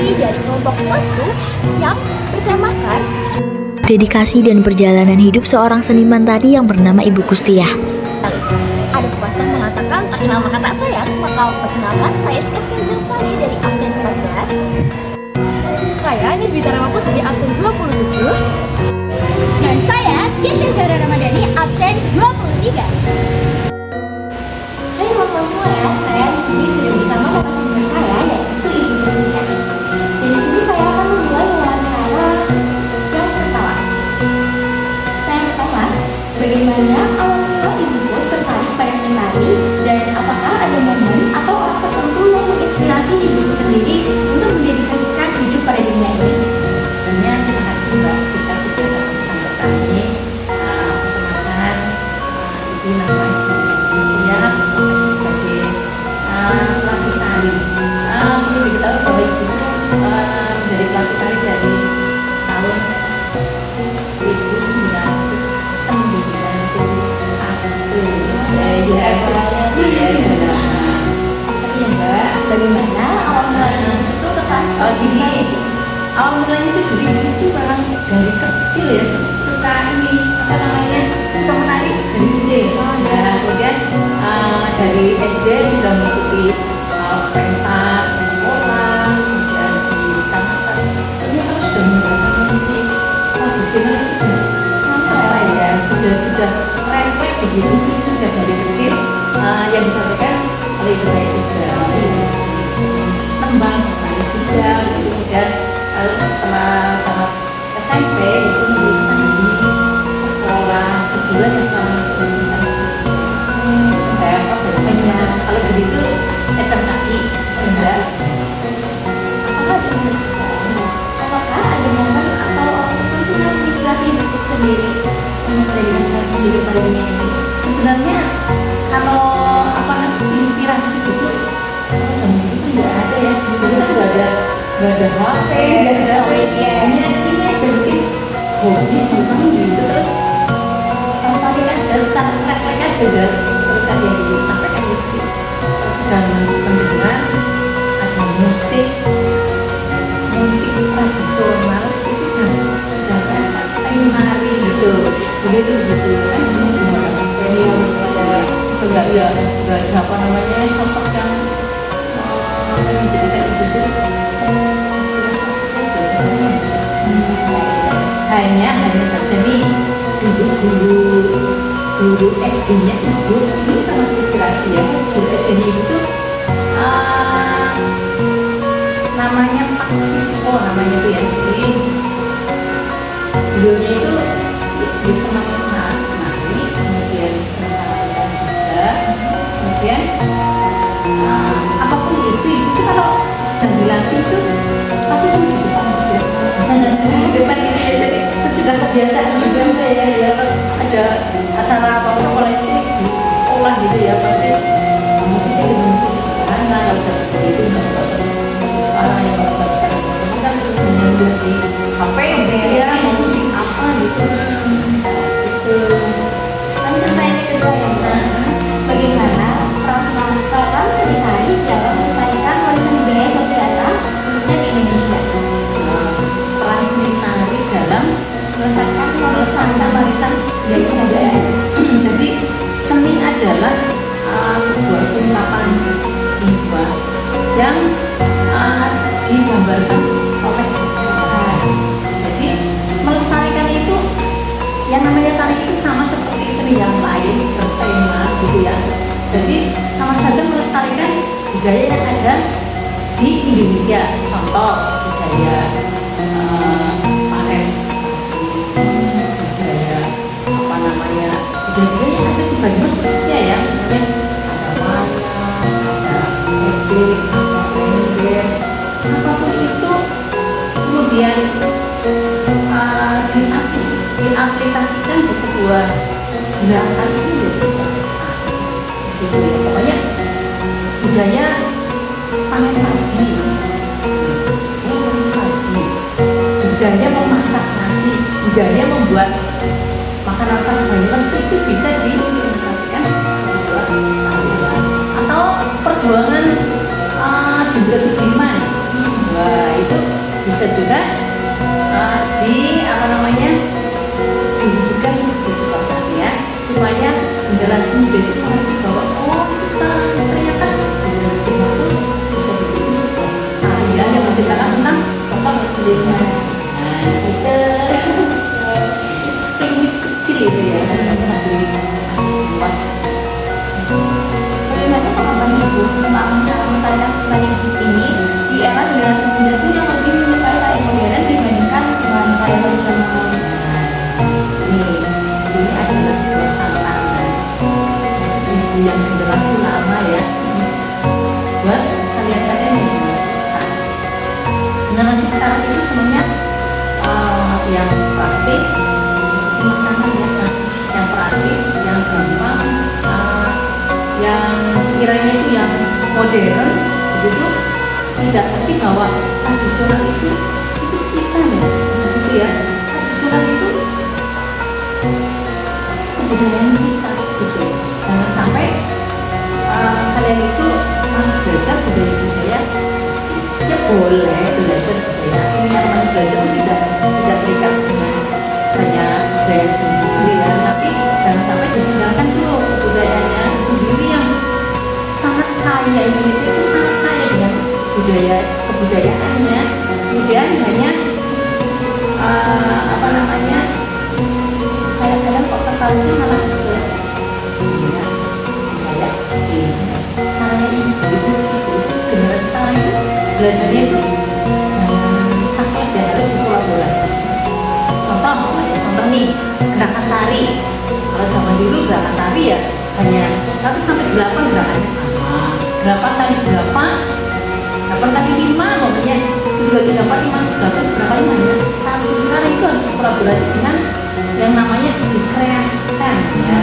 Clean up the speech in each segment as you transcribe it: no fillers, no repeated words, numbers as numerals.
diskusi dari kelompok 1 yang bertemakan dedikasi dan perjalanan hidup seorang seniman tari yang bernama Ibu Kustiah. Ada pepatah mengatakan tak kenal maka tak sayang, maka perkenalkan saya Cika Jamsari dari absen 14. Saya Nibita Rama Putri, absen 27. Dan saya Kesha Zara Ramadhani, absen 23. Hai teman-teman semua ya, saya di sini sudah bersama narasumber saya yaitu Ibu Kustiah. Dari sini saya akan memulai wawancara yang pertama. Saya pertama, bagaimana awal mula Ibu Kus tertarik pada seni tari dan apakah ada momen atau orang tertentu yang menginspirasi Ibu Kus sendiri untuk mendedikasikan hidup pada dunia ini? Sebelumnya terima kasih Mbak Cika sudah datang sampai kami. Perkenalkan, Ibu nama Ibu Kustiah, profesi sebagai pelatih tari. Perlu diketahui bahwa Ibu menjadi pelatih tari dari tahun 1991. Iya Mbak. Bagaimana awal mulanya itu tertarik? Gini, awal mulanya itu dulu itu memang dari kecil ya suka ini apa namanya suka menari dari kecil. Ya kemudian dari SD sudah mengikuti pentas di sekolah, kemudian di kecamatan. Ini kalau sudah menggunakan musik tradisional itu apa ya sudah refleks begitu itu sudah dari kecil yang disampaikan oleh ibu saya juga. Tembang saya juga gitu. Kemudian setelah tahap SMP itu meneruskan di sekolah kejuruan yang selama bersinta kayak apa bermainnya kalau begitu SMKI enggak. Apakah ada momen atau orang tertentu yang menginspirasi Ibu Kus sendiri untuk mendedikasikan hidup pada dunia ini? Sebenarnya kalau apa inspirasi gitu zaman itu nggak ada ya, kita nggak ada HP, nggak ada hanya ini aja mungkin hobi senang gitu terus tampilin aja, refleks aja udah seperti tadi yang disampaikan gitu. Terus sudah mendengar ada musik tradisional itu udah kayak nari gitu, begitu kan ada apa namanya sosok yang menjadikan itu hanya saja nih guru SD-nya ibu ini sangat inspirasi ya. Guru SD-nya ibu tuh namanya Pak Sisko namanya tuh ya. Jadi beliaunya itu bisa menari, kemudian senang juga, kemudian apapun itu kalau sedang dilatih itu pasti sama di depan ini ya. Jadi itu sudah kebiasaan juga ya ada acara apa kolektif di sekolah gitu ya pasti musiknya dengan musik sederhana kalau seperti itu sekarang yang kalau sekarang ini kan menyanyi di HP ya musik apa gitu itu. Lalu pertanyaan kedua yang bagaimana peran seni tari dalam melestarikan warisan budaya suatu daerah khususnya di Indonesia? Peran seni tari dalam Melestarikan warisan budaya. Jadi seni adalah sebuah ungkapan jiwa yang digambarkan oleh orang. Jadi melestarikan itu yang namanya tari itu sama seperti seni yang lain bertema gitu ya. Jadi sama saja melestarikan budaya yang ada di Indonesia. Contoh budaya panen, budaya apa namanya budaya yang ada di Banyumas khususnya ya. Ada wayang, ada ebek, ada renggeng, apapun itu kemudian diaplikasikan di sebuah gerakan itu gitu ya. Pokoknya budaya panen padi, budaya memasak nasi, budaya membuat makanan khas Banyumas itu bisa diimplementasikan ke sebuah tarian atau perjuangan Jenderal Sudirman. Wah itu muda itu mengerti bahwa oh kita ternyata generasi kita pun bisa begitu juga. Nah, dia yang menceritakan tentang sosok sendirinya. Nah, kita sedikit kecil itu ya, tapi masih luas. Bagaimana pengalaman ibu tentang cara melestarikan seni ini di era generasi muda itu yang lebih menyukai tari modern dibandingkan dengan tari tradisional? Ini adalah sebuah tantangan ibu yang generasi lama ya, buat kalian-kalian yang generasi sekarang itu semuanya yang praktis seperti makanan ya, yang praktis, yang gampang, yang kiranya itu yang modern begitu, tidak ngerti bahwa tradisional itu kita loh, gitu ya. Tradisional itu kebudayaan kita gitu. Jangan sampai kalian itu belajar budaya-budaya ya boleh belajar budaya asing, yang namanya belajar itu tidak terikat dengan banyak budaya sendiri ya, tapi jangan sampai ditinggalkan tuh budayanya sendiri yang sangat kaya. Indonesia itu sangat kaya dengan budaya kebudayaannya, kemudian hanya apa namanya, kadang-kadang kok ketahuinya malah ke kayak si salahnya ibu itu generasi salah itu belajarnya itu jangan sampai dia harus dikolaborasi. Contoh nih gerakan tari, kalau zaman dulu gerakan tari ya hanya 1 sampai 8 gerakannya sama, 8 kali berapa, 8 kali 5 namanya 2, 3, 4, 5, 8 berapa limanya satu. Sekarang itu harus kolaborasi dengan yang namanya dikreasikan ya,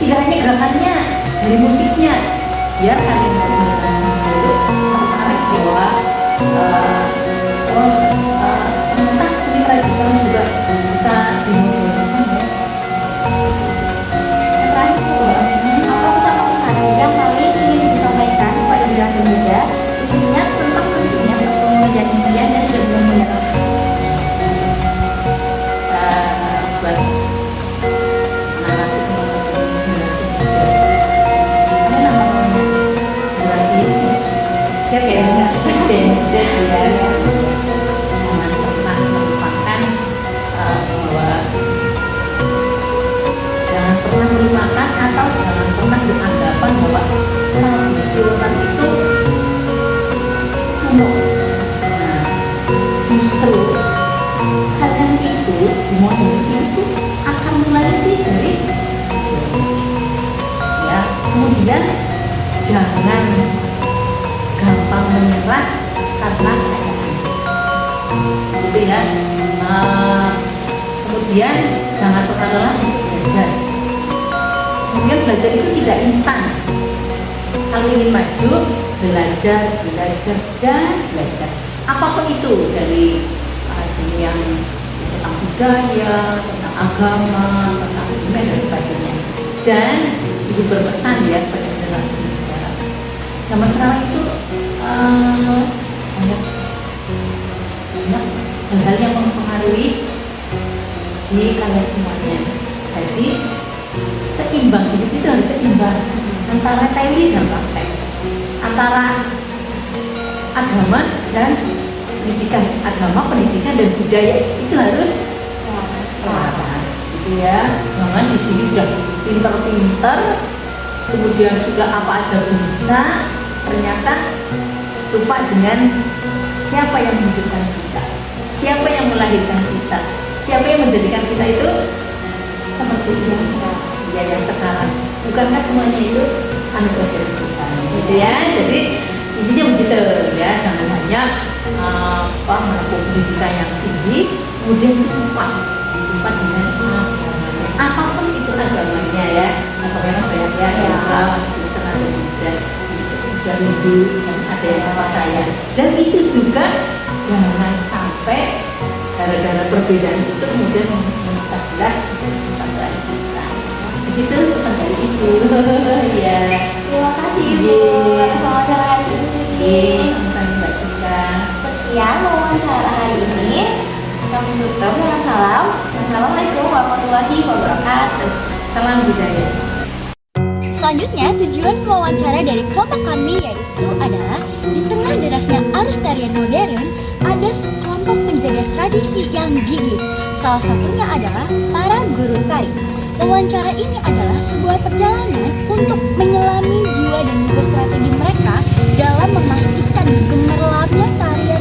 tidak hanya gerakannya dari musiknya ya, kan itu generasi dulu tertarik bahwa ternyata seni tradisional juga bisa dimodernkan ya. Terakhir Bu, apa pesan motivasi yang paling ingin disampaikan kepada generasi muda, khususnya tentang pentingnya untuk mengejar impian dan tidak boleh menyerah? Buat anak-anak generasi muda, ada namanya generasi Z ya, Gen Z ya, jangan pernah melupakan bahwa jangan pernah melupakan atau jangan pernah beranggapan bahwa tradisional itu kuno. Nah, justru kalian itu di modern itu akan mulai dari tradisional ya. Kemudian jangan gampang menyerah karena keadaan gitu ya. Kemudian jangan pernah lelah untuk belajar. Kemudian belajar itu tidak instan. Kalau ingin maju, belajar dan belajar. Apapun itu, dari seni yang tentang budaya, tentang agama, tentang iman dan sebagainya. Dan ibu berpesan ya kepada generasi muda, zaman sekarang itu banyak hal-hal yang mempengaruhi di kalian semuanya. Jadi seimbang, hidup itu harus seimbang antara teori dan praktek, antara agama dan pendidikan, agama, pendidikan dan budaya itu harus selaras gitu ya. Jangan di sini udah pinter-pinter, kemudian sudah apa aja bisa, ternyata lupa dengan siapa yang menghidupkan kita, siapa yang melahirkan kita, siapa yang menjadikan kita itu seperti yang sekarang. Ya, yang sekarang bukankah semuanya itu anugerah dari Tuhan gitu ya. Jadi intinya begitu ya, jangan hanya menempuh pendidikan yang tinggi kemudian lupa dengan agamanya, apapun itu agamanya ya. Agamanya banyak ya, Islam, Kristen, ada Buddha, ada Hindu, dan ada yang percaya. Dan itu juga jangan sampai gara-gara perbedaan itu kemudian memecah belah persatuan kita. Begitu pesan dari ibu. Ya. Terima kasih Ibu atas wawancara hari ini. Sama-sama Mbak Cika. Sekian wawancara hari ini. Kami tutup dengan salam. Wassalamualaikum warahmatullahi wabarakatuh. Salam budaya. Selanjutnya, tujuan wawancara dari kelompok kami yaitu adalah di tengah derasnya arus tarian modern, ada sekelompok penjaga tradisi yang gigih. Salah satunya adalah para guru tari. Wawancara ini adalah sebuah perjalanan untuk menyelami jiwa dan juga strategi mereka dalam memastikan gemerlapnya tarian